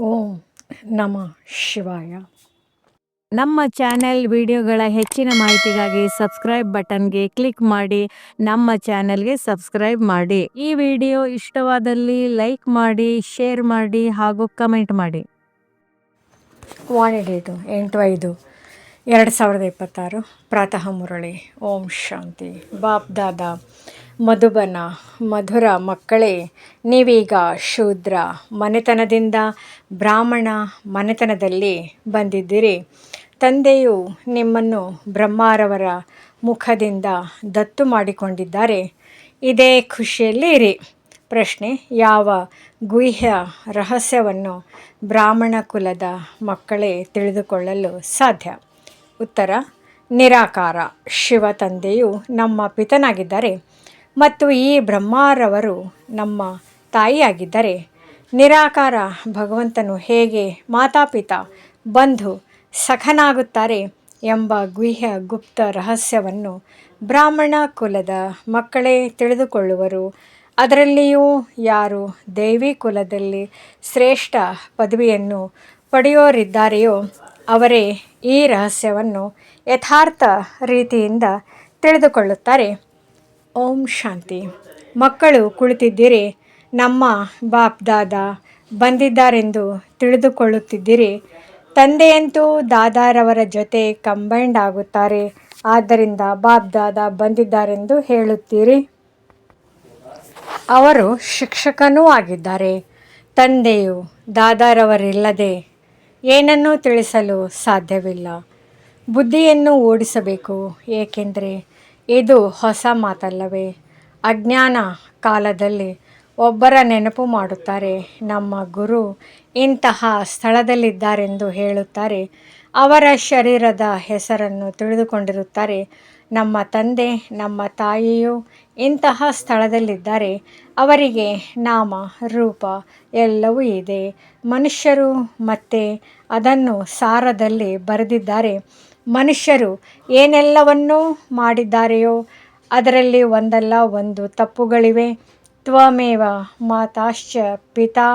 ಓಂ ನಮಃ ಶಿವಾಯ. ನಮ್ಮ ಚಾನೆಲ್ ವಿಡಿಯೋಗಳ ಹೆಚ್ಚಿನ ಮಾಹಿತಿಗಾಗಿ ಸಬ್ಸ್ಕ್ರೈಬ್ ಬಟನ್ಗೆ ಕ್ಲಿಕ್ ಮಾಡಿ ನಮ್ಮ ಚಾನೆಲ್ಗೆ ಸಬ್ಸ್ಕ್ರೈಬ್ ಮಾಡಿ. ಈ ವಿಡಿಯೋ ಇಷ್ಟವಾದಲ್ಲಿ ಲೈಕ್ ಮಾಡಿ, ಶೇರ್ ಮಾಡಿ ಹಾಗೂ ಕಮೆಂಟ್ ಮಾಡಿ. ವಾಣಿ ಡೇಟು 8/5/2026 ಪ್ರಾತಃ ಮುರಳಿ. ಓಂ ಶಾಂತಿ. ಬಾಪ್ ದಾದ ಮಧುಬನ ಮಧುರ ಮಕ್ಕಳೇ, ನೀವೀಗ ಶೂದ್ರ ಮನೆತನದಿಂದ ಬ್ರಾಹ್ಮಣ ಮನೆತನದಲ್ಲಿ ಬಂದಿದ್ದೀರಿ. ತಂದೆಯು ನಿಮ್ಮನ್ನು ಬ್ರಹ್ಮರವರ ಮುಖದಿಂದ ದತ್ತು ಮಾಡಿಕೊಂಡಿದ್ದಾರೆ. ಇದೇ ಖುಷಿಯಲ್ಲಿ ಇರಿ. ಪ್ರಶ್ನೆ: ಯಾವ ಗುಹ್ಯ ರಹಸ್ಯವನ್ನು ಬ್ರಾಹ್ಮಣ ಕುಲದ ಮಕ್ಕಳೇ ತಿಳಿದುಕೊಳ್ಳಲು ಸಾಧ್ಯ? ಉತ್ತರ: ನಿರಾಕಾರ. ಶಿವ ತಂದೆಯು ನಮ್ಮ ಪಿತನಾಗಿದ್ದಾರೆ ಮತ್ತು ಈ ಬ್ರಹ್ಮರವರು ನಮ್ಮ ತಾಯಿಯಾಗಿದ್ದಾರೆ. ನಿರಾಕಾರ ಭಗವಂತನು ಹೇಗೆ ಮಾತಾಪಿತಾ ಬಂಧು ಸಖನಾಗುತ್ತಾರೆ ಎಂಬ ಗುಹ್ಯ ಗುಪ್ತ ರಹಸ್ಯವನ್ನು ಬ್ರಾಹ್ಮಣ ಕುಲದ ಮಕ್ಕಳೇ ತಿಳಿದುಕೊಳ್ಳುವರು. ಅದರಲ್ಲಿಯೂ ಯಾರು ದೈವಿ ಕುಲದಲ್ಲಿ ಶ್ರೇಷ್ಠ ಪದವಿಯನ್ನು ಪಡೆಯೋರಿದ್ದಾರೆಯೋ ಅವರೇ ಈ ರಹಸ್ಯವನ್ನು ಯಥಾರ್ಥ ರೀತಿಯಿಂದ ತಿಳಿದುಕೊಳ್ಳುತ್ತಾರೆ. ಓಂ ಶಾಂತಿ. ಮಕ್ಕಳು ಕುಳಿತಿದ್ದೀರಿ. ನಮ್ಮ ಬಾಪ್ ದಾದ ಬಂದಿದ್ದಾರೆಂದು ತಿಳಿದುಕೊಳ್ಳುತ್ತಿದ್ದೀರಿ. ತಂದೆಯಂತೂ ದಾದಾರವರ ಜೊತೆ ಕಂಬೈಂಡ್ ಆಗುತ್ತಾರೆ. ಆದ್ದರಿಂದ ಬಾಪ್ ದಾದ ಬಂದಿದ್ದಾರೆಂದು ಹೇಳುತ್ತೀರಿ. ಅವರು ಶಿಕ್ಷಕನೂ ಆಗಿದ್ದಾರೆ. ತಂದೆಯು ದಾದಾರವರಿಲ್ಲದೆ ಏನನ್ನೂ ತಿಳಿಸಲು ಸಾಧ್ಯವಿಲ್ಲ. ಬುದ್ಧಿಯನ್ನು ಓಡಿಸಬೇಕು, ಏಕೆಂದರೆ ಇದು ಹೊಸ ಮಾತಲ್ಲವೇ? ಅಜ್ಞಾನ ಕಾಲದಲ್ಲಿ ಒಬ್ಬರ ನೆನಪು ಮಾಡುತ್ತಾರೆ. ನಮ್ಮ ಗುರು ಇಂತಹ ಸ್ಥಳದಲ್ಲಿದ್ದಾರೆಂದು ಹೇಳುತ್ತಾರೆ. ಅವರ ಶರೀರದ ಹೆಸರನ್ನು ತಿಳಿದುಕೊಂಡಿರುತ್ತಾರೆ. ನಮ್ಮ ತಂದೆ ನಮ್ಮ ತಾಯಿಯೂ ಇಂತಹ ಸ್ಥಳದಲ್ಲಿದ್ದಾರೆ. ಅವರಿಗೆ ನಾಮ ರೂಪ ಎಲ್ಲವೂ ಇದೆ. ಮನುಷ್ಯರು ಮತ್ತೆ ಅದನ್ನು ಸಾರದಲ್ಲಿ ಬರೆದಿದ್ದಾರೆ. ಮನುಷ್ಯರು ಏನೆಲ್ಲವನ್ನೂ ಮಾಡಿದ್ದಾರೆಯೋ ಅದರಲ್ಲಿ ಒಂದಲ್ಲ ಒಂದು ತಪ್ಪುಗಳಿವೆ. ತ್ವಮೇವ ಮಾತಾಶ್ಚ ಪಿತಾ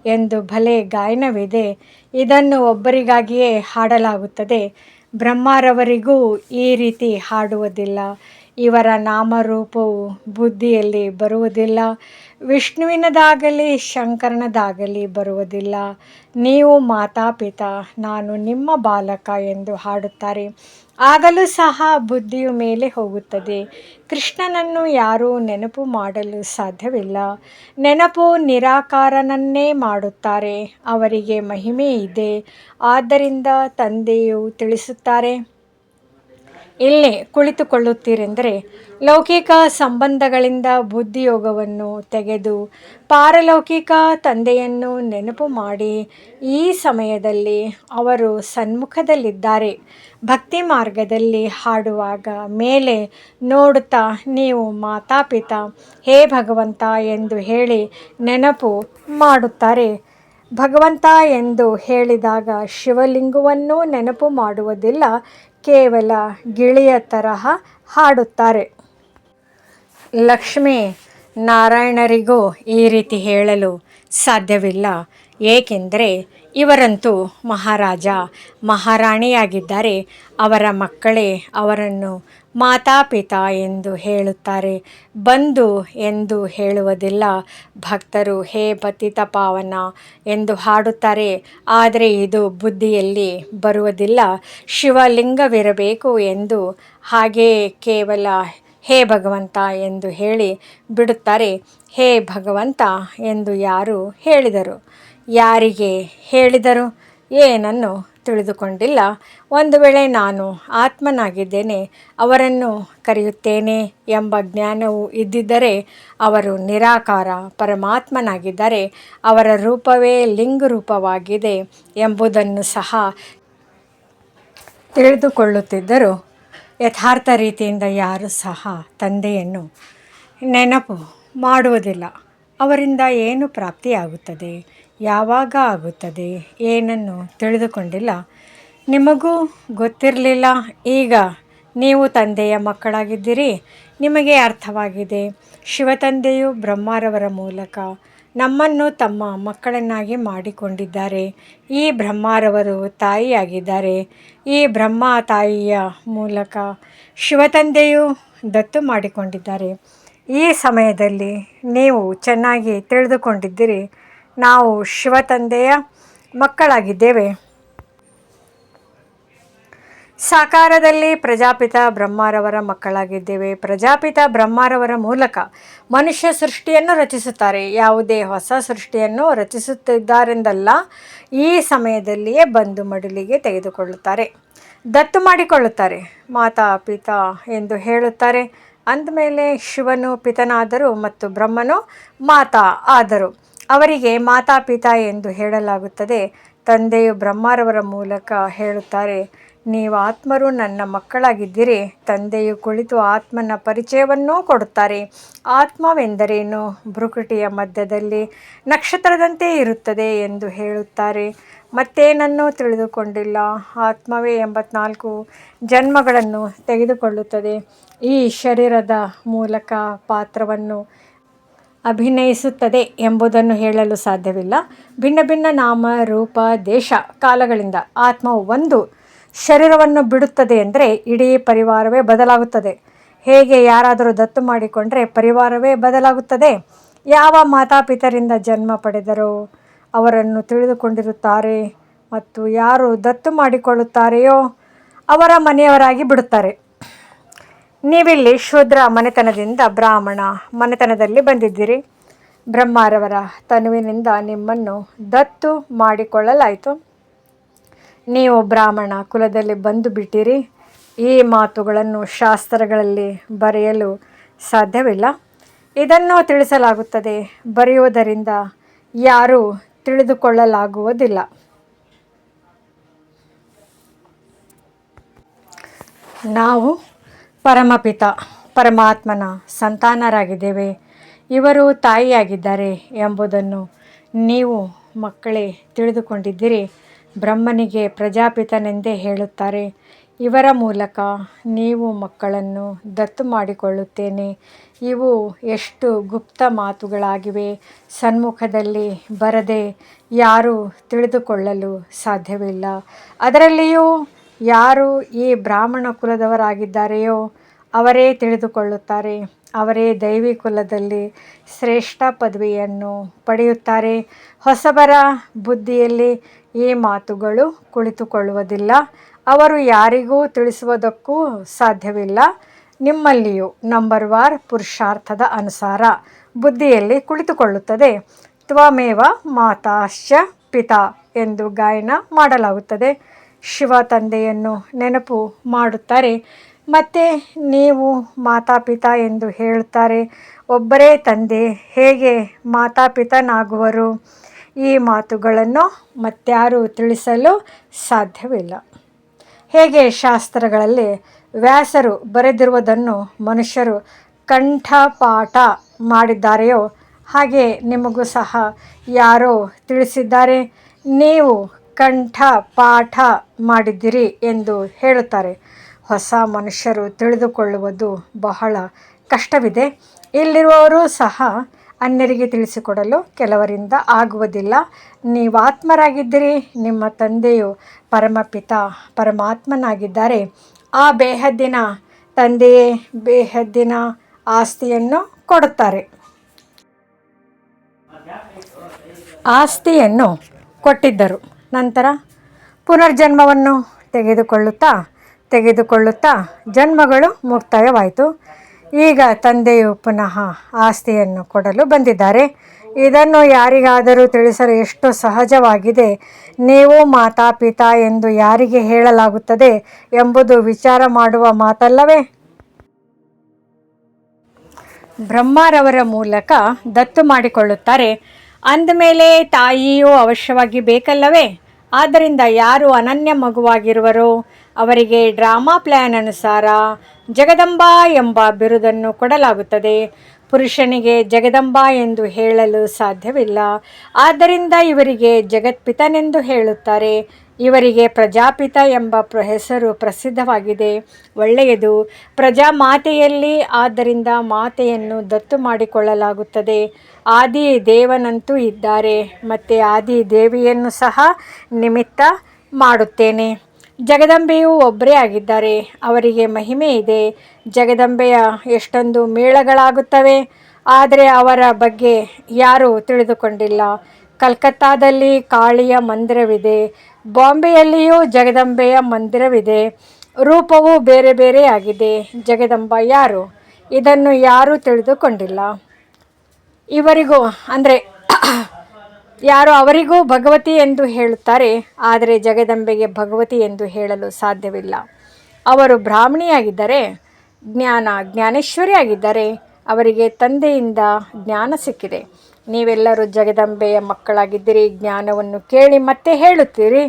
ಎಂದು ಭಲೆ ಗಾಯನವಿದೆ. ಇದನ್ನು ಒಬ್ಬರಿಗಾಗಿಯೇ ಹಾಡಲಾಗುತ್ತದೆ. ಬ್ರಹ್ಮರವರಿಗೂ ಈ ರೀತಿ ಹಾಡುವುದಿಲ್ಲ. ಇವರ ನಾಮರೂಪವು ಬುದ್ಧಿಯಲ್ಲಿ ಬರುವುದಿಲ್ಲ. ವಿಷ್ಣುವಿನದಾಗಲಿ ಶಂಕರನದಾಗಲಿ ಬರುವುದಿಲ್ಲ. ನೀವು ಮಾತಾಪಿತಾ ನಾನು ನಿಮ್ಮ ಬಾಲಕ ಎಂದು ಹಾಡುತ್ತಾರೆ. ಆಗಲೂ ಸಹ ಬುದ್ಧಿಯು ಮೇಲೆ ಹೋಗುತ್ತದೆ. ಕೃಷ್ಣನನ್ನು ಯಾರೂ ನೆನಪು ಮಾಡಲು ಸಾಧ್ಯವಿಲ್ಲ. ನೆನಪು ನಿರಾಕಾರನನ್ನೇ ಮಾಡುತ್ತಾರೆ. ಅವರಿಗೆ ಮಹಿಮೆ ಇದೆ. ಆದ್ದರಿಂದ ತಂದೆಯು ತಿಳಿಸುತ್ತಾರೆ, ಇಲ್ಲೇ ಕುಳಿತುಕೊಳ್ಳುತ್ತೀರೆಂದರೆ ಲೌಕಿಕ ಸಂಬಂಧಗಳಿಂದ ಬುದ್ಧಿಯೋಗವನ್ನು ತೆಗೆದು ಪಾರಲೌಕಿಕ ತಂದೆಯನ್ನು ನೆನಪು ಮಾಡಿ. ಈ ಸಮಯದಲ್ಲಿ ಅವರು ಸನ್ಮುಖದಲ್ಲಿದ್ದಾರೆ. ಭಕ್ತಿ ಮಾರ್ಗದಲ್ಲಿ ಹಾಡುವಾಗ ಮೇಲೆ ನೋಡುತ್ತಾ ನೀವು ಮಾತಾಪಿತಾ ಹೇ ಭಗವಂತ ಎಂದು ಹೇಳಿ ನೆನಪು ಮಾಡುತ್ತಾರೆ. ಭಗವಂತ ಎಂದು ಹೇಳಿದಾಗ ಶಿವಲಿಂಗವನ್ನು ನೆನಪು ಮಾಡುವುದಿಲ್ಲ. ಕೇವಲ ಗಿಳಿಯ ತರಹ ಹಾಡುತ್ತಾರೆ. ಲಕ್ಷ್ಮೀ ನಾರಾಯಣರಿಗೂ ಈ ರೀತಿ ಹೇಳಲು ಸಾಧ್ಯವಿಲ್ಲ. ಏಕೆಂದರೆ ಇವರಂತೂ ಮಹಾರಾಜ ಮಹಾರಾಣಿಯಾಗಿದ್ದಾರೆ. ಅವರ ಮಕ್ಕಳೇ ಅವರನ್ನು ಮಾತಾಪಿತಾ ಎಂದು ಹೇಳುತ್ತಾರೆ. ಬಂಧು ಎಂದು ಹೇಳುವುದಿಲ್ಲ. ಭಕ್ತರು ಹೇ ಪತಿತ ಪಾವನ ಎಂದು ಹಾಡುತ್ತಾರೆ. ಆದರೆ ಇದು ಬುದ್ಧಿಯಲ್ಲಿ ಬರುವುದಿಲ್ಲ. ಶಿವಲಿಂಗವಿರಬೇಕು ಎಂದು ಹಾಗೆಯೇ ಕೇವಲ ಹೇ ಭಗವಂತ ಎಂದು ಹೇಳಿ ಬಿಡುತ್ತಾರೆ. ಹೇ ಭಗವಂತ ಎಂದು ಯಾರು ಹೇಳಿದರು? ಯಾರಿಗೆ ಹೇಳಿದರು? ಏನನ್ನು ತಿಳಿದುಕೊಂಡಿಲ್ಲ. ಒಂದು ವೇಳೆ ನಾನು ಆತ್ಮನಾಗಿದ್ದೇನೆ, ಅವರನ್ನು ಕರೆಯುತ್ತೇನೆ ಎಂಬ ಜ್ಞಾನವು ಇದ್ದಿದ್ದರೆ ಅವರು ನಿರಾಕಾರ ಪರಮಾತ್ಮನಾಗಿದ್ದಾರೆ. ಅವರ ರೂಪವೇ ಲಿಂಗರೂಪವಾಗಿದೆ ಎಂಬುದನ್ನು ಸಹ ತಿಳಿದುಕೊಳ್ಳುತ್ತಿದ್ದರು. ಯಥಾರ್ಥ ರೀತಿಯಿಂದ ಯಾರೂ ಸಹ ತಂದೆಯನ್ನು ನೆನಪು ಮಾಡುವುದಿಲ್ಲ. ಅವರಿಂದ ಏನು ಪ್ರಾಪ್ತಿಯಾಗುತ್ತದೆ, ಯಾವಾಗ ಆಗುತ್ತದೆ, ಏನನ್ನು ತಿಳಿದುಕೊಂಡಿಲ್ಲ. ನಿಮಗೂ ಗೊತ್ತಿರಲಿಲ್ಲ. ಈಗ ನೀವು ತಂದೆಯ ಮಕ್ಕಳಾಗಿದ್ದೀರಿ. ನಿಮಗೆ ಅರ್ಥವಾಗಿದೆ. ಶಿವತಂದೆಯು ಬ್ರಹ್ಮರವರ ಮೂಲಕ ನಮ್ಮನ್ನು ತಮ್ಮ ಮಕ್ಕಳನ್ನಾಗಿ ಮಾಡಿಕೊಂಡಿದ್ದಾರೆ. ಈ ಬ್ರಹ್ಮರವರು ತಾಯಿಯಾಗಿದ್ದಾರೆ. ಈ ಬ್ರಹ್ಮ ತಾಯಿಯ ಮೂಲಕ ಶಿವತಂದೆಯು ದತ್ತು ಮಾಡಿಕೊಂಡಿದ್ದಾರೆ. ಈ ಸಮಯದಲ್ಲಿ ನೀವು ಚೆನ್ನಾಗಿ ತಿಳಿದುಕೊಂಡಿದ್ದೀರಿ, ನಾವು ಶಿವತಂದೆಯ ಮಕ್ಕಳಾಗಿದ್ದೇವೆ. ಸಾಕಾರದಲ್ಲಿ ಪ್ರಜಾಪಿತ ಬ್ರಹ್ಮರವರ ಮಕ್ಕಳಾಗಿದ್ದೇವೆ. ಪ್ರಜಾಪಿತ ಬ್ರಹ್ಮರವರ ಮೂಲಕ ಮನುಷ್ಯ ಸೃಷ್ಟಿಯನ್ನು ರಚಿಸುತ್ತಾರೆ. ಯಾವುದೇ ಹೊಸ ಸೃಷ್ಟಿಯನ್ನು ರಚಿಸುತ್ತಿದ್ದಾರೆಂದಲ್ಲ, ಈ ಸಮಯದಲ್ಲಿಯೇ ಬಂದು ಮಡಿಲಿಗೆ ತೆಗೆದುಕೊಳ್ಳುತ್ತಾರೆ, ದತ್ತು ಮಾಡಿಕೊಳ್ಳುತ್ತಾರೆ, ಮಾತಾ ಪಿತಾ ಎಂದು ಹೇಳುತ್ತಾರೆ. ಅಂದಮೇಲೆ ಶಿವನು ಪಿತನಾದರು ಮತ್ತು ಬ್ರಹ್ಮನು ಮಾತಾ ಆದರು. ಅವರಿಗೆ ಮಾತಾ ಪಿತಾ ಎಂದು ಹೇಳಲಾಗುತ್ತದೆ. ತಂದೆಯು ಬ್ರಹ್ಮರವರ ಮೂಲಕ ಹೇಳುತ್ತಾರೆ, ನೀವು ಆತ್ಮರು ನನ್ನ ಮಕ್ಕಳಾಗಿದ್ದೀರಿ. ತಂದೆಯು ಕುಳಿತು ಆತ್ಮನ ಪರಿಚಯವನ್ನೂ ಕೊಡುತ್ತಾರೆ. ಆತ್ಮವೆಂದರೇನು? ಭ್ರುಕುಟಿಯ ಮಧ್ಯದಲ್ಲಿ ನಕ್ಷತ್ರದಂತೆ ಇರುತ್ತದೆ ಎಂದು ಹೇಳುತ್ತಾರೆ. ಮತ್ತೇನನ್ನೂ ತಿಳಿದುಕೊಂಡಿಲ್ಲ. ಆತ್ಮವೇ 84 ಜನ್ಮಗಳನ್ನು ತೆಗೆದುಕೊಳ್ಳುತ್ತದೆ. ಈ ಶರೀರದ ಮೂಲಕ ಪಾತ್ರವನ್ನು ಅಭಿನಯಿಸುತ್ತದೆ ಎಂಬುದನ್ನು ಹೇಳಲು ಸಾಧ್ಯವಿಲ್ಲ. ಭಿನ್ನ ಭಿನ್ನ ನಾಮ, ರೂಪ, ದೇಶ, ಕಾಲಗಳಿಂದ ಆತ್ಮವು ಒಂದು ಶರೀರವನ್ನು ಬಿಡುತ್ತದೆ ಎಂದರೆ ಇಡೀ ಪರಿವಾರವೇ ಬದಲಾಗುತ್ತದೆ. ಹೇಗೆ ಯಾರಾದರೂ ದತ್ತು ಮಾಡಿಕೊಂಡರೆ ಪರಿವಾರವೇ ಬದಲಾಗುತ್ತದೆ. ಯಾವ ಮಾತಾಪಿತರಿಂದ ಜನ್ಮ ಪಡೆದರೋ ಅವರನ್ನು ತಿಳಿದುಕೊಂಡಿರುತ್ತಾರೆ ಮತ್ತು ಯಾರು ದತ್ತು ಮಾಡಿಕೊಳ್ಳುತ್ತಾರೆಯೋ ಅವರ ಮನೆಯವರಾಗಿ ಬಿಡುತ್ತಾರೆ. ನೀವಿಲ್ಲಿ ಶೂದ್ರ ಮನೆತನದಿಂದ ಬ್ರಾಹ್ಮಣ ಮನೆತನದಲ್ಲಿ ಬಂದಿದ್ದೀರಿ. ಬ್ರಹ್ಮರವರ ತನುವಿನಿಂದ ನಿಮ್ಮನ್ನು ದತ್ತು ಮಾಡಿಕೊಳ್ಳಲಾಯಿತು. ನೀವು ಬ್ರಾಹ್ಮಣ ಕುಲದಲ್ಲಿ ಬಂದು ಬಿಟ್ಟಿರಿ. ಈ ಮಾತುಗಳನ್ನು ಶಾಸ್ತ್ರಗಳಲ್ಲಿ ಬರೆಯಲು ಸಾಧ್ಯವಿಲ್ಲ. ಇದನ್ನು ತಿಳಿಸಲಾಗುತ್ತದೆ, ಬರೆಯುವುದರಿಂದ ಯಾರೂ ತಿಳಿದುಕೊಳ್ಳಲಾಗುವುದಿಲ್ಲ. ನಾವು ಪರಮಪಿತ ಪರಮಾತ್ಮನ ಸಂತಾನರಾಗಿದ್ದೇವೆ. ಇವರು ತಾಯಿಯಾಗಿದ್ದಾರೆ ಎಂಬುದನ್ನು ನೀವು ಮಕ್ಕಳೇ ತಿಳಿದುಕೊಂಡಿದ್ದೀರಿ. ಬ್ರಹ್ಮನಿಗೆ ಪ್ರಜಾಪಿತನೆಂದೇ ಹೇಳುತ್ತಾರೆ. ಇವರ ಮೂಲಕ ನೀವು ಮಕ್ಕಳನ್ನು ದತ್ತು ಮಾಡಿಕೊಳ್ಳುತ್ತೇನೆ. ಇವು ಎಷ್ಟು ಗುಪ್ತ ಮಾತುಗಳಾಗಿವೆ. ಸನ್ಮುಖದಲ್ಲಿ ಬರದೆ ಯಾರೂ ತಿಳಿದುಕೊಳ್ಳಲು ಸಾಧ್ಯವಿಲ್ಲ. ಅದರಲ್ಲಿಯೂ ಯಾರು ಈ ಬ್ರಾಹ್ಮಣ ಕುಲದವರಾಗಿದ್ದಾರೆಯೋ ಅವರೇ ತಿಳಿದುಕೊಳ್ಳುತ್ತಾರೆ. ಅವರೇ ದೈವಿ ಕುಲದಲ್ಲಿ ಶ್ರೇಷ್ಠ ಪದವಿಯನ್ನು ಪಡೆಯುತ್ತಾರೆ. ಹೊಸಬರ ಬುದ್ಧಿಯಲ್ಲಿ ಈ ಮಾತುಗಳು ಕುಳಿತುಕೊಳ್ಳುವುದಿಲ್ಲ. ಅವರು ಯಾರಿಗೂ ತಿಳಿಸುವುದಕ್ಕೂ ಸಾಧ್ಯವಿಲ್ಲ. ನಿಮ್ಮಲ್ಲಿಯೂ ನಂಬರ್ವಾರ್ ಪುರುಷಾರ್ಥದ ಅನುಸಾರ ಬುದ್ಧಿಯಲ್ಲಿ ಕುಳಿತುಕೊಳ್ಳುತ್ತದೆ. ತ್ವಮೇವ ಮಾತಾಶ್ಚ ಪಿತಾ ಎಂದು ಗಾಯನ ಮಾಡಲಾಗುತ್ತದೆ. ಶಿವ ತಂದೆಯನ್ನು ನೆನಪು ಮಾಡುತ್ತಾರೆ. ಮತ್ತು ನೀವು ಮಾತಾಪಿತಾ ಎಂದು ಹೇಳುತ್ತಾರೆ. ಒಬ್ಬರೇ ತಂದೆ ಹೇಗೆ ಮಾತಾಪಿತನಾಗುವರು? ಈ ಮಾತುಗಳನ್ನು ಮತ್ಯಾರೂ ತಿಳಿಸಲು ಸಾಧ್ಯವಿಲ್ಲ. ಹೇಗೆ ಶಾಸ್ತ್ರಗಳಲ್ಲಿ ವ್ಯಾಸರು ಬರೆದಿರುವುದನ್ನು ಮನುಷ್ಯರು ಕಂಠಪಾಠ ಮಾಡಿದ್ದಾರೆಯೋ ಹಾಗೆ ನಿಮಗೂ ಸಹ ಯಾರೋ ತಿಳಿಸಿದ್ದಾರೆ. ನೀವು ಕಂಠಪಾಠ ಮಾಡಿದ್ದೀರಿ ಎಂದು ಹೇಳುತ್ತಾರೆ. ಹೊಸ ಮನುಷ್ಯರು ತಿಳಿದುಕೊಳ್ಳುವುದು ಬಹಳ ಕಷ್ಟವಿದೆ. ಇಲ್ಲಿರುವವರು ಸಹ ಅನ್ಯರಿಗೆ ತಿಳಿಸಿಕೊಡಲು ಕೆಲವರಿಂದ ಆಗುವುದಿಲ್ಲ. ನೀವು ಆತ್ಮರಾಗಿದ್ದೀರಿ. ನಿಮ್ಮ ತಂದೆಯು ಪರಮಪಿತ ಪರಮಾತ್ಮನಾಗಿದ್ದಾರೆ. ಆ ಬೇಹದ್ದಿನ ತಂದೆಯೇ ಬೇಹದ್ದಿನ ಆಸ್ತಿಯನ್ನು ಕೊಡುತ್ತಾರೆ. ಆಸ್ತಿಯನ್ನು ಕೊಟ್ಟಿದ್ದರು. ನಂತರ ಪುನರ್ಜನ್ಮವನ್ನು ತೆಗೆದುಕೊಳ್ಳುತ್ತಾ ಜನ್ಮಗಳು ಮುಕ್ತಾಯವಾಯಿತು. ಈಗ ತಂದೆಯು ಪುನಃ ಆಸ್ತಿಯನ್ನು ಕೊಡಲು ಬಂದಿದ್ದಾರೆ. ಇದನ್ನು ಯಾರಿಗಾದರೂ ತಿಳಿಸಲು ಎಷ್ಟು ಸಹಜವಾಗಿದೆ. ನೀವು ಮಾತಾಪಿತಾ ಎಂದು ಯಾರಿಗೆ ಹೇಳಲಾಗುತ್ತದೆ ಎಂಬುದು ವಿಚಾರ ಮಾಡುವ ಮಾತಲ್ಲವೇ? ಬ್ರಹ್ಮರವರ ಮೂಲಕ ದತ್ತು ಮಾಡಿಕೊಳ್ಳುತ್ತಾರೆ. ಅಂದಮೇಲೆ ತಾಯಿಯೂ ಅವಶ್ಯವಾಗಿ ಬೇಕಲ್ಲವೇ? ಆದ್ದರಿಂದ ಯಾರು ಅನನ್ಯ ಮಗುವಾಗಿರುವರೋ ಅವರಿಗೆ ಡ್ರಾಮಾ ಪ್ಲ್ಯಾನ್ ಅನುಸಾರ ಜಗದಂಬಾ ಎಂಬ ಬಿರುದನ್ನು ಕೊಡಲಾಗುತ್ತದೆ. ಪುರುಷನಿಗೆ ಜಗದಂಬಾ ಎಂದು ಹೇಳಲು ಸಾಧ್ಯವಿಲ್ಲ. ಆದ್ದರಿಂದ ಇವರಿಗೆ ಜಗತ್ಪಿತನೆಂದು ಹೇಳುತ್ತಾರೆ. ಇವರಿಗೆ ಪ್ರಜಾಪಿತ ಎಂಬ ಹೆಸರು ಪ್ರಸಿದ್ಧವಾಗಿದೆ. ಒಳ್ಳೆಯದು. ಪ್ರಜಾಮಾತೆಯಲ್ಲಿ ಆದ್ದರಿಂದ ಮಾತೆಯನ್ನು ದತ್ತು ಮಾಡಿಕೊಳ್ಳಲಾಗುತ್ತದೆ. ಆದಿ ದೇವನಂತೂ ಇದ್ದಾರೆ, ಮತ್ತು ಆದಿ ದೇವಿಯನ್ನು ಸಹ ನಿಮಿತ್ತ ಮಾಡುತ್ತೇನೆ. ಜಗದಂಬೆಯು ಒಬ್ಬರೇ ಆಗಿದ್ದಾರೆ, ಅವರಿಗೆ ಮಹಿಮೆ ಇದೆ. ಜಗದಂಬೆಯ ಎಷ್ಟೊಂದು ಮೇಳಗಳಾಗುತ್ತವೆ, ಆದರೆ ಅವರ ಬಗ್ಗೆ ಯಾರೂ ತಿಳಿದುಕೊಂಡಿಲ್ಲ. ಕಲ್ಕತ್ತಾದಲ್ಲಿ ಕಾಳಿಯ ಮಂದಿರವಿದೆ, ಬಾಂಬೆಯಲ್ಲಿಯೂ ಜಗದಂಬೆಯ ಮಂದಿರವಿದೆ. ರೂಪವು ಬೇರೆ ಬೇರೆಯಾಗಿದೆ. ಜಗದಂಬ ಯಾರು? ಇದನ್ನು ಯಾರೂ ತಿಳಿದುಕೊಂಡಿಲ್ಲ. ಇವರಿಗೂ ಅಂದರೆ ಯಾರು ಅವರಿಗೂ ಭಗವತಿ ಎಂದು ಹೇಳುತ್ತಾರೆ, ಆದರೆ ಜಗದಂಬೆಗೆ ಭಗವತಿ ಎಂದು ಹೇಳಲು ಸಾಧ್ಯವಿಲ್ಲ. ಅವರು ಬ್ರಾಹ್ಮಣಿಯಾಗಿದ್ದರೆ, ಜ್ಞಾನೇಶ್ವರಿಯಾಗಿದ್ದರೆ ಅವರಿಗೆ ತಂದೆಯಿಂದ ಜ್ಞಾನ ಸಿಕ್ಕಿದೆ. ನೀವೆಲ್ಲರೂ ಜಗದಂಬೆಯ ಮಕ್ಕಳಾಗಿದ್ದೀರಿ. ಜ್ಞಾನವನ್ನು ಕೇಳಿ ಮತ್ತೆ ಹೇಳುತ್ತೀರಿ.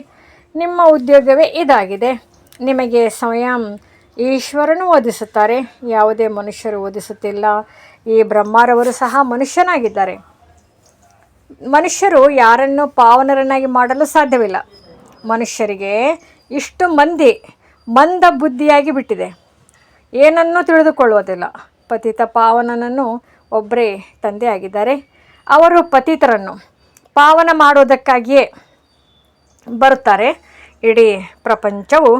ನಿಮ್ಮ ಉದ್ಯೋಗವೇ ಇದಾಗಿದೆ. ನಿಮಗೆ ಸ್ವಯಂ ಈಶ್ವರನು ಓದಿಸುತ್ತಾರೆ, ಯಾವುದೇ ಮನುಷ್ಯರು ಓದಿಸುತ್ತಿಲ್ಲ. ಈ ಬ್ರಹ್ಮರವರು ಸಹ ಮನುಷ್ಯನಾಗಿದ್ದಾರೆ. ಮನುಷ್ಯರು ಯಾರನ್ನು ಪಾವನರನ್ನಾಗಿ ಮಾಡಲು ಸಾಧ್ಯವಿಲ್ಲ. ಮನುಷ್ಯರಿಗೆ ಇಷ್ಟು ಮಂದ ಬುದ್ಧಿಯಾಗಿ ಬಿಟ್ಟಿದೆ, ಏನನ್ನೂ ತಿಳಿದುಕೊಳ್ಳುವುದಿಲ್ಲ. ಪತಿತ ಪಾವನನನ್ನು ಒಬ್ಬರೇ ತಂದೆಯಾಗಿದ್ದಾರೆ. ಅವರು ಪತಿತರನ್ನು ಪಾವನ ಮಾಡುವುದಕ್ಕಾಗಿಯೇ ಬರುತ್ತಾರೆ. ಇಡೀ ಪ್ರಪಂಚವು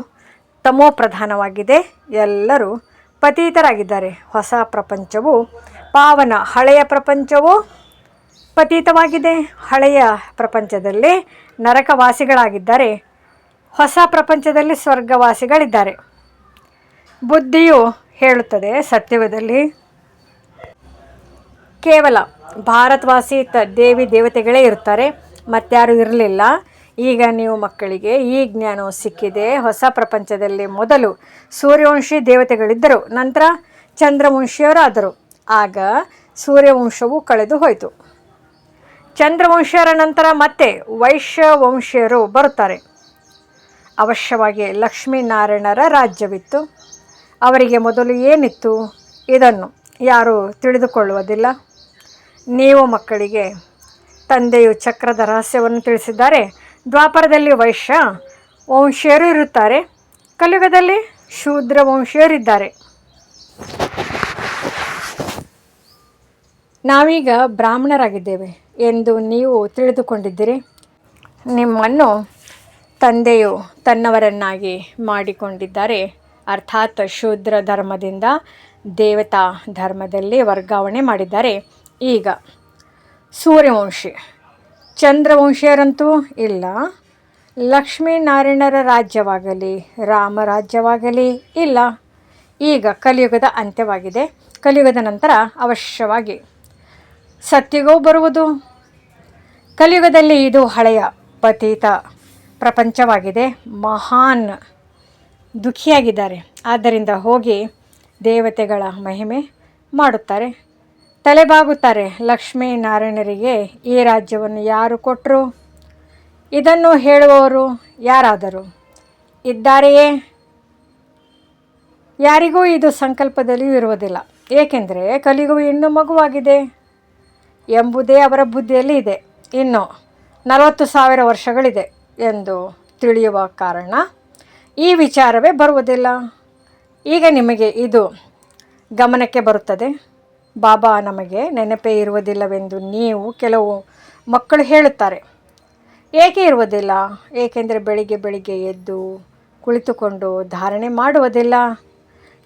ತಮೋ ಪ್ರಧಾನವಾಗಿದೆ. ಎಲ್ಲರೂ ಪತಿತರಾಗಿದ್ದಾರೆ. ಹೊಸ ಪ್ರಪಂಚವು ಪಾವನ, ಹಳೆಯ ಪ್ರಪಂಚವು ಪತಿತವಾಗಿದೆ. ಹಳೆಯ ಪ್ರಪಂಚದಲ್ಲಿ ನರಕವಾಸಿಗಳಾಗಿದ್ದಾರೆ, ಹೊಸ ಪ್ರಪಂಚದಲ್ಲಿ ಸ್ವರ್ಗವಾಸಿಗಳಿದ್ದಾರೆ. ಬುದ್ಧಿಯು ಹೇಳುತ್ತದೆ, ಸತ್ಯಯುಗದಲ್ಲಿ ಕೇವಲ ಭಾರತವಾಸಿ ದೇವಿ ದೇವತೆಗಳೇ ಇರುತ್ತಾರೆ, ಮತ್ತಾರೂ ಇರಲಿಲ್ಲ. ಈಗ ನೀವು ಮಕ್ಕಳಿಗೆ ಈ ಜ್ಞಾನವು ಸಿಕ್ಕಿದೆ. ಹೊಸ ಪ್ರಪಂಚದಲ್ಲಿ ಮೊದಲು ಸೂರ್ಯವಂಶಿ ದೇವತೆಗಳಿದ್ದರು, ನಂತರ ಚಂದ್ರವಂಶಿಯರಾದರು. ಆಗ ಸೂರ್ಯವಂಶವು ಕಳೆದು ಹೋಯಿತು. ಚಂದ್ರವಂಶೀಯರ ನಂತರ ಮತ್ತೆ ವೈಶ್ಯವಂಶೀಯರು ಬರುತ್ತಾರೆ. ಅವಶ್ಯವಾಗಿ ಲಕ್ಷ್ಮೀನಾರಾಯಣರ ರಾಜ್ಯವಿತ್ತು. ಅವರಿಗೆ ಮೊದಲು ಏನಿತ್ತು, ಇದನ್ನು ಯಾರೂ ತಿಳಿದುಕೊಳ್ಳುವುದಿಲ್ಲ. ನೀವು ಮಕ್ಕಳಿಗೆ ತಂದೆಯು ಚಕ್ರದ ರಹಸ್ಯವನ್ನು ತಿಳಿಸಿದ್ದಾರೆ. ದ್ವಾಪರದಲ್ಲಿ ವೈಶ್ಯ ವಂಶೀಯರು ಇರುತ್ತಾರೆ, ಕಲಿಯುಗದಲ್ಲಿ ಶೂದ್ರ ವಂಶೀಯರಿದ್ದಾರೆ. ನಾವೀಗ ಬ್ರಾಹ್ಮಣರಾಗಿದ್ದೇವೆ ಎಂದು ನೀವು ತಿಳಿದುಕೊಂಡಿದ್ದೀರಿ. ನಿಮ್ಮನ್ನು ತಂದೆಯು ತನ್ನವರನ್ನಾಗಿ ಮಾಡಿಕೊಂಡಿದ್ದಾರೆ, ಅರ್ಥಾತ್ ಶೂದ್ರ ಧರ್ಮದಿಂದ ದೇವತಾ ಧರ್ಮದಲ್ಲಿ ವರ್ಗಾವಣೆ ಮಾಡಿದ್ದಾರೆ. ಈಗ ಸೂರ್ಯವಂಶಿ, ಚಂದ್ರವಂಶೀಯರಂತೂ ಇಲ್ಲ. ಲಕ್ಷ್ಮೀನಾರಾಯಣರ ರಾಜ್ಯವಾಗಲಿ ರಾಮರಾಜ್ಯವಾಗಲಿ ಇಲ್ಲ. ಈಗ ಕಲಿಯುಗದ ಅಂತ್ಯವಾಗಿದೆ. ಕಲಿಯುಗದ ನಂತರ ಅವಶ್ಯವಾಗಿ ಸತ್ಯುಗವು ಬರುವುದು. ಕಲಿಯುಗದಲ್ಲಿ ಇದು ಹಳೆಯ ಪತಿತ ಪ್ರಪಂಚವಾಗಿದೆ. ಮಹಾನ್ ದುಃಖಿಯಾಗಿದ್ದಾರೆ. ಆದ್ದರಿಂದ ಹೋಗಿ ದೇವತೆಗಳ ಮಹಿಮೆ ಮಾಡುತ್ತಾರೆ, ತಲೆಬಾಗುತ್ತಾರೆ. ಲಕ್ಷ್ಮೀನಾರಾಯಣರಿಗೆ ಈ ರಾಜ್ಯವನ್ನು ಯಾರು ಕೊಟ್ಟರು? ಇದನ್ನು ಹೇಳುವವರು ಯಾರಾದರೂ ಇದ್ದಾರೆಯೇ? ಯಾರಿಗೂ ಇದು ಸಂಕಲ್ಪದಲ್ಲಿಯೂ ಇರುವುದಿಲ್ಲ, ಏಕೆಂದರೆ ಕಲಿಯುಗವು ಇನ್ನೂ ಮಗುವಾಗಿದೆ ಎಂಬುದೇ ಅವರ ಬುದ್ಧಿಯಲ್ಲಿ ಇದೆ. ಇನ್ನು 40,000 ವರ್ಷಗಳಿದೆ ಎಂದು ತಿಳಿಯುವ ಕಾರಣ ಈ ವಿಚಾರವೇ ಬರುವುದಿಲ್ಲ. ಈಗ ನಿಮಗೆ ಇದು ಗಮನಕ್ಕೆ ಬರುತ್ತದೆ. ಬಾಬಾ ನಮಗೆ ನೆನಪೇ ಇರುವುದಿಲ್ಲವೆಂದು ನೀವು ಕೆಲವು ಮಕ್ಕಳು ಹೇಳುತ್ತಾರೆ. ಏಕೆ ಇರುವುದಿಲ್ಲ? ಏಕೆಂದರೆ ಬೆಳಿಗ್ಗೆ ಎದ್ದು ಕುಳಿತುಕೊಂಡು ಧಾರಣೆ ಮಾಡುವುದಿಲ್ಲ.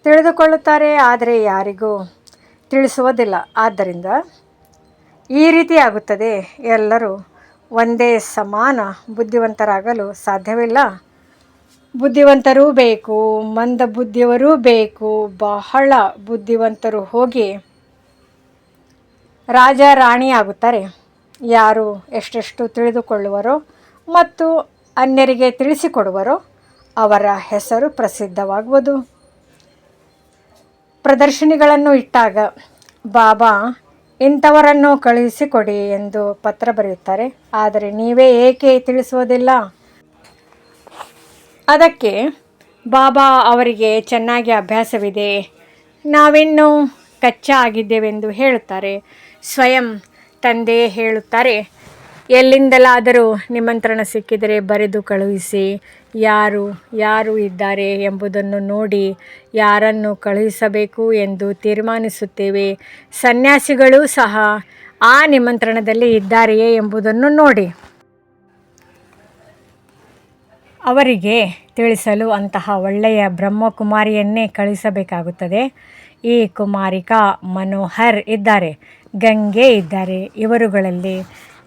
ತಿಳಿದುಕೊಳ್ಳುತ್ತಾರೆ, ಆದರೆ ಯಾರಿಗೂ ತಿಳಿಸುವುದಿಲ್ಲ. ಆದ್ದರಿಂದ ಈ ರೀತಿ ಆಗುತ್ತದೆ. ಎಲ್ಲರೂ ಒಂದೇ ಸಮಾನ ಬುದ್ಧಿವಂತರಾಗಲು ಸಾಧ್ಯವಿಲ್ಲ. ಬುದ್ಧಿವಂತರೂ ಬೇಕು, ಮಂದ ಬುದ್ಧಿಯವರೂ ಬೇಕು. ಬಹಳ ಬುದ್ಧಿವಂತರು ಹೋಗಿ ರಾಜ ರಾಣಿ ಆಗುತ್ತಾರೆ. ಯಾರು ಎಷ್ಟೆಷ್ಟು ತಿಳಿದುಕೊಳ್ಳುವರೋ ಮತ್ತು ಅನ್ಯರಿಗೆ ತಿಳಿಸಿಕೊಡುವರೋ ಅವರ ಹೆಸರು ಪ್ರಸಿದ್ಧವಾಗುವುದು. ಪ್ರದರ್ಶನಿಗಳನ್ನು ಇಟ್ಟಾಗ ಬಾಬಾ ಇಂಥವರನ್ನು ಕಳುಹಿಸಿಕೊಡಿ ಎಂದು ಪತ್ರ ಬರೆಯುತ್ತಾರೆ, ಆದರೆ ನೀವೇ ಏಕೆ ತಿಳಿಸುವುದಿಲ್ಲ? ಅದಕ್ಕೆ ಬಾಬಾ ಅವರಿಗೆ ಚೆನ್ನಾಗಿ ಅಭ್ಯಾಸವಿದೆ, ನಾವಿನ್ನೂ ಕಚ್ಚಾ ಆಗಿದ್ದೇವೆಂದು ಹೇಳುತ್ತಾರೆ. ಸ್ವಯಂ ತಂದೆಯೇ ಹೇಳುತ್ತಾರೆ, ಎಲ್ಲಿಂದಲಾದರೂ ನಿಮಂತ್ರಣ ಸಿಕ್ಕಿದರೆ ಬರೆದು ಕಳುಹಿಸಿ. ಯಾರು ಇದ್ದಾರೆ ಎಂಬುದನ್ನು ನೋಡಿ ಯಾರನ್ನು ಕಳುಹಿಸಬೇಕು ಎಂದು ತೀರ್ಮಾನಿಸುತ್ತೇವೆ. ಸನ್ಯಾಸಿಗಳೂ ಸಹ ಆ ನಿಮಂತ್ರಣದಲ್ಲಿ ಇದ್ದಾರೆಯೇ ಎಂಬುದನ್ನು ನೋಡಿ ಅವರಿಗೆ ತಿಳಿಸಲು ಅಂತಹ ಒಳ್ಳೆಯ ಬ್ರಹ್ಮಕುಮಾರಿಯನ್ನೇ ಕಳುಹಿಸಬೇಕಾಗುತ್ತದೆ. ಈ ಕುಮಾರಿಕಾ ಮನೋಹರ್ ಇದ್ದಾರೆ, ಗಂಗೆ ಇದ್ದಾರೆ. ಇವರುಗಳಲ್ಲಿ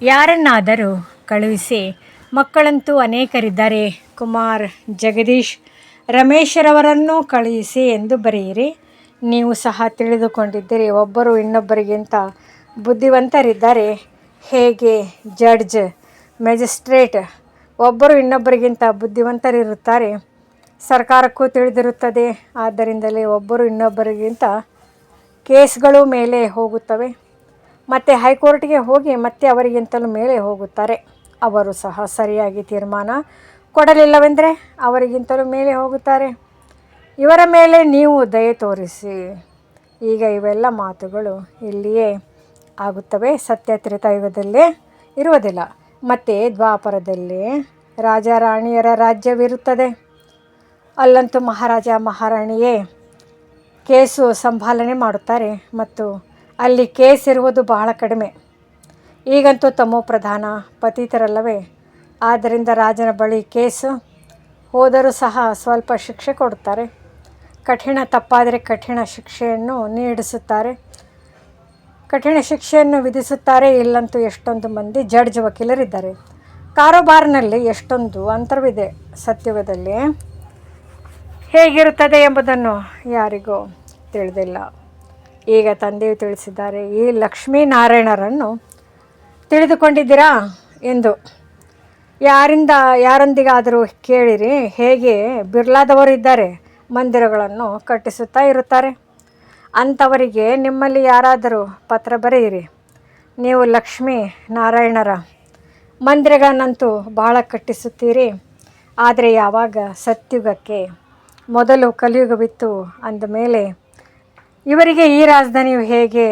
ಯಾರನ್ನಾದರೂ ಕಳುಹಿಸಿ. ಮಕ್ಕಳಂತೂ ಅನೇಕರಿದ್ದಾರೆ. ಕುಮಾರ್, ಜಗದೀಶ್, ರಮೇಶರವರನ್ನು ಕಳುಹಿಸಿ ಎಂದು ಬರೆಯಿರಿ. ನೀವು ಸಹ ತಿಳಿದುಕೊಂಡಿದ್ದೀರಿ, ಒಬ್ಬರು ಇನ್ನೊಬ್ಬರಿಗಿಂತ ಬುದ್ಧಿವಂತರಿದ್ದಾರೆ. ಹೇಗೆ ಜಡ್ಜ್, ಮ್ಯಾಜಿಸ್ಟ್ರೇಟ್ ಒಬ್ಬರು ಇನ್ನೊಬ್ಬರಿಗಿಂತ ಬುದ್ಧಿವಂತರಿರುತ್ತಾರೆ. ಸರ್ಕಾರಕ್ಕೂ ತಿಳಿದಿರುತ್ತದೆ. ಆದ್ದರಿಂದಲೇ ಒಬ್ಬರು ಇನ್ನೊಬ್ಬರಿಗಿಂತ ಕೇಸ್ಗಳು ಮೇಲೆ ಹೋಗುತ್ತವೆ. ಮತ್ತು ಹೈಕೋರ್ಟ್ಗೆ ಹೋಗಿ ಮತ್ತೆ ಅವರಿಗಿಂತಲೂ ಮೇಲೆ ಹೋಗುತ್ತಾರೆ. ಅವರು ಸಹ ಸರಿಯಾಗಿ ತೀರ್ಮಾನ ಕೊಡಲಿಲ್ಲವೆಂದರೆ ಅವರಿಗಿಂತಲೂ ಮೇಲೆ ಹೋಗುತ್ತಾರೆ. ಇವರ ಮೇಲೆ ನೀವು ದಯೆ ತೋರಿಸಿ. ಈಗ ಇವೆಲ್ಲ ಮಾತುಗಳು ಇಲ್ಲಿಯೇ ಆಗುತ್ತವೆ. ಸತ್ಯ ತ್ರೇತಾಯುಗದಲ್ಲೇ ಇರುವುದಿಲ್ಲ. ಮತ್ತು ದ್ವಾಪರದಲ್ಲಿ ರಾಜಾರಾಣಿಯರ ರಾಜ್ಯವಿರುತ್ತದೆ. ಅಲ್ಲಂತೂ ಮಹಾರಾಜ ಮಹಾರಾಣಿಯೇ ಕೇಸು ಸಂಭಾಲನೆ ಮಾಡುತ್ತಾರೆ ಮತ್ತು ಅಲ್ಲಿ ಕೇಸ್ ಇರುವುದು ಬಹಳ ಕಡಿಮೆ. ಈಗಂತೂ ತಮೋ ಪ್ರಧಾನ ಪತಿತರಲ್ಲವೇ. ಆದ್ದರಿಂದ ರಾಜನ ಬಳಿ ಕೇಸು ಹೋದರೂ ಸಹ ಸ್ವಲ್ಪ ಶಿಕ್ಷೆ ಕೊಡುತ್ತಾರೆ. ಕಠಿಣ ತಪ್ಪಾದರೆ ಕಠಿಣ ಶಿಕ್ಷೆಯನ್ನು ವಿಧಿಸುತ್ತಾರೆ. ಇಲ್ಲಂತೂ ಎಷ್ಟೊಂದು ಮಂದಿ ಜಡ್ಜ್ ವಕೀಲರಿದ್ದಾರೆ. ಕಾರೋಬಾರ್ನಲ್ಲಿ ಎಷ್ಟೊಂದು ಅಂತರವಿದೆ. ಸತ್ಯುಗದಲ್ಲಿ ಹೇಗಿರುತ್ತದೆ ಎಂಬುದನ್ನು ಯಾರಿಗೂ ತಿಳಿದಿಲ್ಲ. ಈಗ ತಂದೆಯು ತಿಳಿಸಿದ್ದಾರೆ. ಈ ಲಕ್ಷ್ಮೀನಾರಾಯಣರನ್ನು ತಿಳಿದುಕೊಂಡಿದ್ದೀರಾ ಎಂದು ಯಾರೊಂದಿಗಾದರೂ ಕೇಳಿರಿ. ಹೇಗೆ ಬಿರ್ಲಾದವರು ಇದ್ದಾರೆ, ಮಂದಿರಗಳನ್ನು ಕಟ್ಟಿಸುತ್ತಾ ಇರುತ್ತಾರೆ. ಅಂಥವರಿಗೆ ನಿಮ್ಮಲ್ಲಿ ಯಾರಾದರೂ ಪತ್ರ ಬರೆಯಿರಿ. ನೀವು ಲಕ್ಷ್ಮೀ ನಾರಾಯಣರ ಮಂದಿರಗಳನ್ನಂತೂ ಬಹಳ ಕಟ್ಟಿಸುತ್ತೀರಿ. ಆದರೆ ಯಾವಾಗ ಸತ್ಯುಗಕ್ಕೆ ಮೊದಲು ಕಲಿಯುಗವಿತ್ತು ಅಂದಮೇಲೆ ಇವರಿಗೆ ಈ ರಾಜಧಾನಿಯು ಹೇಗೆ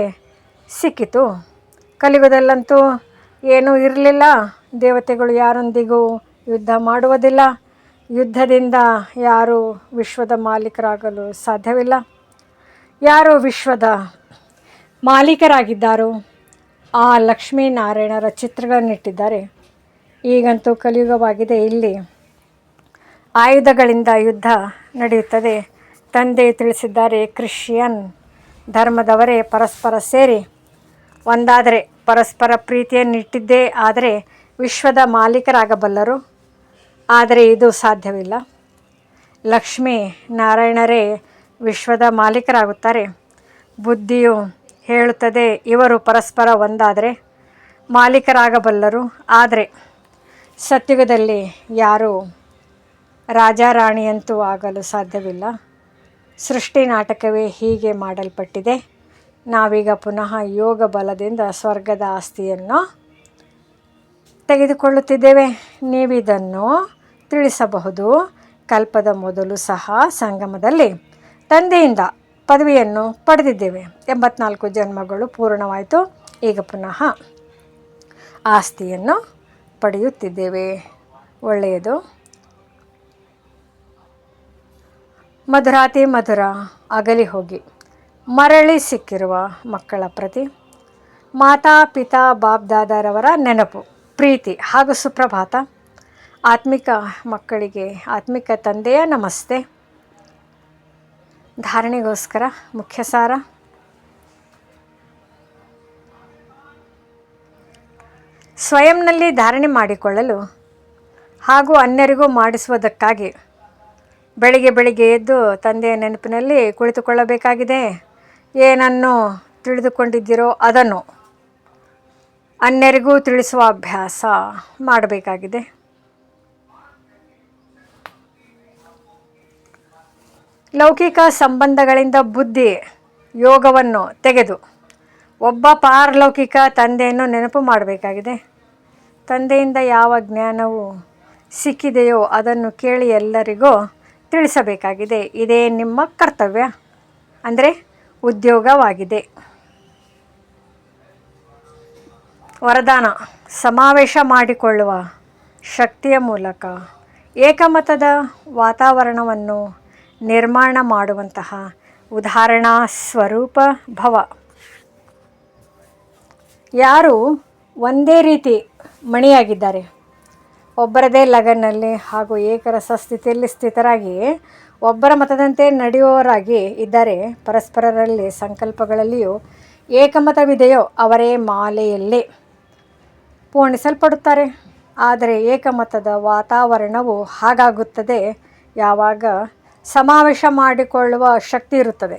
ಸಿಕ್ಕಿತು? ಕಲಿಯುಗದಲ್ಲಂತೂ ಏನೂ ಇರಲಿಲ್ಲ. ದೇವತೆಗಳು ಯಾರೊಂದಿಗೂ ಯುದ್ಧ ಮಾಡುವುದಿಲ್ಲ. ಯುದ್ಧದಿಂದ ಯಾರೂ ವಿಶ್ವದ ಮಾಲೀಕರಾಗಲು ಸಾಧ್ಯವಿಲ್ಲ. ಯಾರು ವಿಶ್ವದ ಮಾಲೀಕರಾಗಿದ್ದಾರೋ ಆ ಲಕ್ಷ್ಮೀನಾರಾಯಣರ ಚಿತ್ರಗಳನ್ನಿಟ್ಟಿದ್ದಾರೆ. ಈಗಂತೂ ಕಲಿಯುಗವಾಗಿದೆ. ಇಲ್ಲಿ ಆಯುಧಗಳಿಂದ ಯುದ್ಧ ನಡೆಯುತ್ತದೆ. ತಂದೆ ತಿಳಿಸಿದ್ದಾರೆ. ಕ್ರಿಶ್ಚಿಯನ್ ಧರ್ಮದವರೇ ಪರಸ್ಪರ ಸೇರಿ ಒಂದಾದರೆ ಪರಸ್ಪರ ಪ್ರೀತಿಯನ್ನಿಟ್ಟಿದ್ದೇ ಆದರೆ ವಿಶ್ವದ ಮಾಲೀಕರಾಗಬಲ್ಲರು. ಆದರೆ ಇದು ಸಾಧ್ಯವಿಲ್ಲ. ಲಕ್ಷ್ಮೀ ನಾರಾಯಣರೇ ವಿಶ್ವದ ಮಾಲೀಕರಾಗುತ್ತಾರೆ. ಬುದ್ಧಿಯು ಹೇಳುತ್ತದೆ ಇವರು ಪರಸ್ಪರ ಒಂದಾದರೆ ಮಾಲೀಕರಾಗಬಲ್ಲರು. ಆದರೆ ಸತ್ಯುಗದಲ್ಲಿ ಯಾರೂ ರಾಜಾರಾಣಿಯಂತೂ ಆಗಲು ಸಾಧ್ಯವಿಲ್ಲ. ಸೃಷ್ಟಿ ನಾಟಕವೇ ಹೀಗೆ ಮಾಡಲ್ಪಟ್ಟಿದೆ. ನಾವೀಗ ಪುನಃ ಯೋಗ ಬಲದಿಂದ ಸ್ವರ್ಗದ ಆಸ್ತಿಯನ್ನು ತೆಗೆದುಕೊಳ್ಳುತ್ತಿದ್ದೇವೆ. ನೀವಿದನ್ನು ತಿಳಿಸಬಹುದು. ಕಲ್ಪದ ಮೊದಲು ಸಹ ಸಂಗಮದಲ್ಲಿ ತಂದೆಯಿಂದ ಪದವಿಯನ್ನು ಪಡೆದಿದ್ದೇವೆ. 84 ಜನ್ಮಗಳು ಪೂರ್ಣವಾಯಿತು. ಈಗ ಪುನಃ ಆಸ್ತಿಯನ್ನು ಪಡೆಯುತ್ತಿದ್ದೇವೆ. ಒಳ್ಳೆಯದು. ಮಧುರಾತಿ ಮಧುರ ಅಗಲಿ ಹೋಗಿ ಮರಳಿ ಸಿಕ್ಕಿರುವ ಮಕ್ಕಳ ಪ್ರತಿ ಮಾತಾ ಪಿತಾ ಬಾಬ್ದಾದರವರ ನೆನಪು, ಪ್ರೀತಿ ಹಾಗೂ ಸುಪ್ರಭಾತ. ಆತ್ಮಿಕ ಮಕ್ಕಳಿಗೆ ಆತ್ಮಿಕ ತಂದೆಯ ನಮಸ್ತೆ. ಧಾರಣೆಗೋಸ್ಕರ ಮುಖ್ಯ ಸಾರ. ಸ್ವಯಂನಲ್ಲಿ ಧಾರಣೆ ಮಾಡಿಕೊಳ್ಳಲು ಹಾಗೂ ಅನ್ಯರಿಗೂ ಮಾಡಿಸುವುದಕ್ಕಾಗಿ ಬೆಳಿಗ್ಗೆ ಎದ್ದು ತಂದೆಯ ನೆನಪಿನಲ್ಲಿ ಕುಳಿತುಕೊಳ್ಳಬೇಕಾಗಿದೆ. ಏನನ್ನು ತಿಳಿದುಕೊಂಡಿದ್ದೀರೋ ಅದನ್ನು ಅನ್ಯರಿಗೂ ತಿಳಿಸುವ ಅಭ್ಯಾಸ ಮಾಡಬೇಕಾಗಿದೆ. ಲೌಕಿಕ ಸಂಬಂಧಗಳಿಂದ ಬುದ್ಧಿ ಯೋಗವನ್ನು ತೆಗೆದು ಒಬ್ಬ ಪಾರಲೌಕಿಕ ತಂದೆಯನ್ನು ನೆನಪು ಮಾಡಬೇಕಾಗಿದೆ. ತಂದೆಯಿಂದ ಯಾವ ಜ್ಞಾನವು ಸಿಕ್ಕಿದೆಯೋ ಅದನ್ನು ಕೇಳಿ ಎಲ್ಲರಿಗೂ ತಿಳಿಸಬೇಕಾಗಿದೆ. ಇದೇ ನಿಮ್ಮ ಕರ್ತವ್ಯ. ಅಂದರೆ ಉದ್ಯೋಗವಾಗಿದೆ. ವರದಾನ: ಸಮಾವೇಶ ಮಾಡಿಕೊಳ್ಳುವ ಶಕ್ತಿಯ ಮೂಲಕ ಏಕಮತದ ವಾತಾವರಣವನ್ನು ನಿರ್ಮಾಣ ಮಾಡುವಂತಹ ಉದಾಹರಣಾ ಸ್ವರೂಪ ಭವ. ಯಾರು ಒಂದೇ ರೀತಿ ಮಣಿಯಾಗಿದ್ದಾರೆ, ಒಬ್ಬರದೇ ಲಗನ್ನಲ್ಲಿ ಹಾಗೂ ಏಕರಸ ಸ್ಥಿತಿಯಲ್ಲಿ ಸ್ಥಿತರಾಗಿ ಒಬ್ಬರ ಮತದಂತೆ ನಡೆಯುವವರಾಗಿ ಇದ್ದರೆ, ಪರಸ್ಪರರಲ್ಲಿ ಸಂಕಲ್ಪಗಳಲ್ಲಿಯೂ ಏಕಮತವಿದೆಯೋ ಅವರೇ ಮಾಲೆಯಲ್ಲಿ ಪೂರ್ಣಿಸಲ್ಪಡುತ್ತಾರೆ. ಆದರೆ ಏಕಮತದ ವಾತಾವರಣವು ಹಾಗಾಗುತ್ತದೆ ಯಾವಾಗ ಸಮಾವೇಶ ಮಾಡಿಕೊಳ್ಳುವ ಶಕ್ತಿ ಇರುತ್ತದೆ.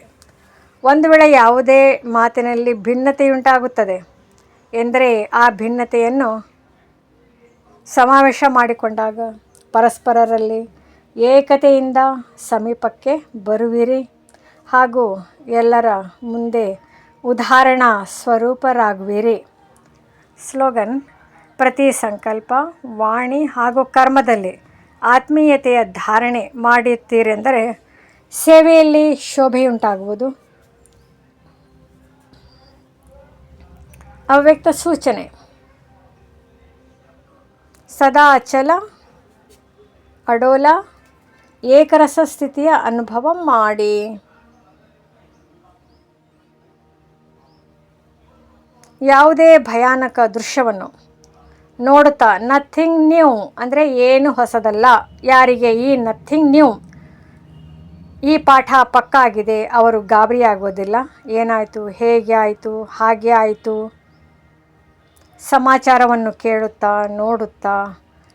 ಒಂದು ವೇಳೆ ಯಾವುದೇ ಮಾತಿನಲ್ಲಿ ಭಿನ್ನತೆಯುಂಟಾಗುತ್ತದೆ ಎಂದರೆ, ಆ ಭಿನ್ನತೆಯನ್ನು ಸಮಾವೇಶ ಮಾಡಿಕೊಂಡಾಗ ಪರಸ್ಪರರಲ್ಲಿ ಏಕತೆಯಿಂದ ಸಮೀಪಕ್ಕೆ ಬರುವಿರಿ ಹಾಗೂ ಎಲ್ಲರ ಮುಂದೆ ಉದಾಹರಣಾ ಸ್ವರೂಪರಾಗುವಿರಿ. ಸ್ಲೋಗನ್: ಪ್ರತಿ ಸಂಕಲ್ಪ, ವಾಣಿ ಹಾಗೂ ಕರ್ಮದಲ್ಲಿ ಆತ್ಮೀಯತೆಯ ಧಾರಣೆ ಮಾಡುತ್ತೀರೆಂದರೆ ಸೇವೆಯಲ್ಲಿ ಶೋಭೆಯುಂಟಾಗುವುದು. ಅವ್ಯಕ್ತ ಸೂಚನೆ: ಸದಾ ಅಚಲ, ಅಡೋಲ, ಏಕರಸ ಸ್ಥಿತಿಯ ಅನುಭವ ಮಾಡಿ. ಯಾವುದೇ ಭಯಾನಕ ದೃಶ್ಯವನ್ನು ನೋಡುತ್ತಾ ನಥಿಂಗ್ ನ್ಯೂ ಅಂದರೆ ಏನು ಹೊಸದಲ್ಲ. ಯಾರಿಗೆ ಈ ನಥಿಂಗ್ ನ್ಯೂ ಈ ಪಾಠ ಪಕ್ಕಾ ಆಗಿದೆ ಅವರು ಗಾಬರಿ ಆಗೋದಿಲ್ಲ. ಏನಾಯಿತು, ಹೇಗೆ ಆಯಿತು, ಹಾಗೆ ಆಯಿತು ಸಮಾಚಾರವನ್ನು ಕೇಳುತ್ತಾ ನೋಡುತ್ತಾ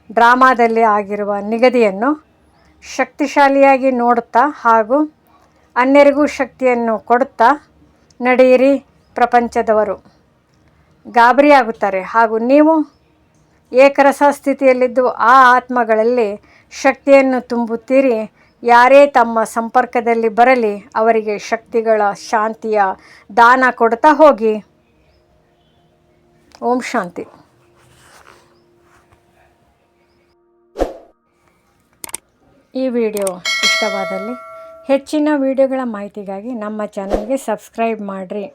ಡ್ರಾಮಾದಲ್ಲಿ ಆಗಿರುವ ನಿಗದಿಯನ್ನು ಶಕ್ತಿಶಾಲಿಯಾಗಿ ನೋಡುತ್ತಾ ಹಾಗೂ ಅನ್ಯರಿಗೂ ಶಕ್ತಿಯನ್ನು ಕೊಡುತ್ತಾ ನಡೆಯಿರಿ. ಪ್ರಪಂಚದವರು ಗಾಬರಿಯಾಗುತ್ತಾರೆ ಹಾಗೂ ನೀವು ಏಕರಸ ಸ್ಥಿತಿಯಲ್ಲಿದ್ದು ಆ ಆತ್ಮಗಳಲ್ಲಿ ಶಕ್ತಿಯನ್ನು ತುಂಬುತ್ತೀರಿ. ಯಾರೇ ತಮ್ಮ ಸಂಪರ್ಕದಲ್ಲಿ ಬರಲಿ ಅವರಿಗೆ ಶಕ್ತಿಗಳ ಶಾಂತಿಯ ದಾನ ಕೊಡುತ್ತಾ ಹೋಗಿ. ಓಂ ಶಾಂತಿ. ಈ ವಿಡಿಯೋ ಇಷ್ಟವಾದಲ್ಲಿ ಹೆಚ್ಚಿನ ವಿಡಿಯೋಗಳ ಮಾಹಿತಿಗಾಗಿ ನಮ್ಮ ಚಾನಲ್ಗೆ ಸಬ್ಸ್ಕ್ರೈಬ್ ಮಾಡಿರಿ.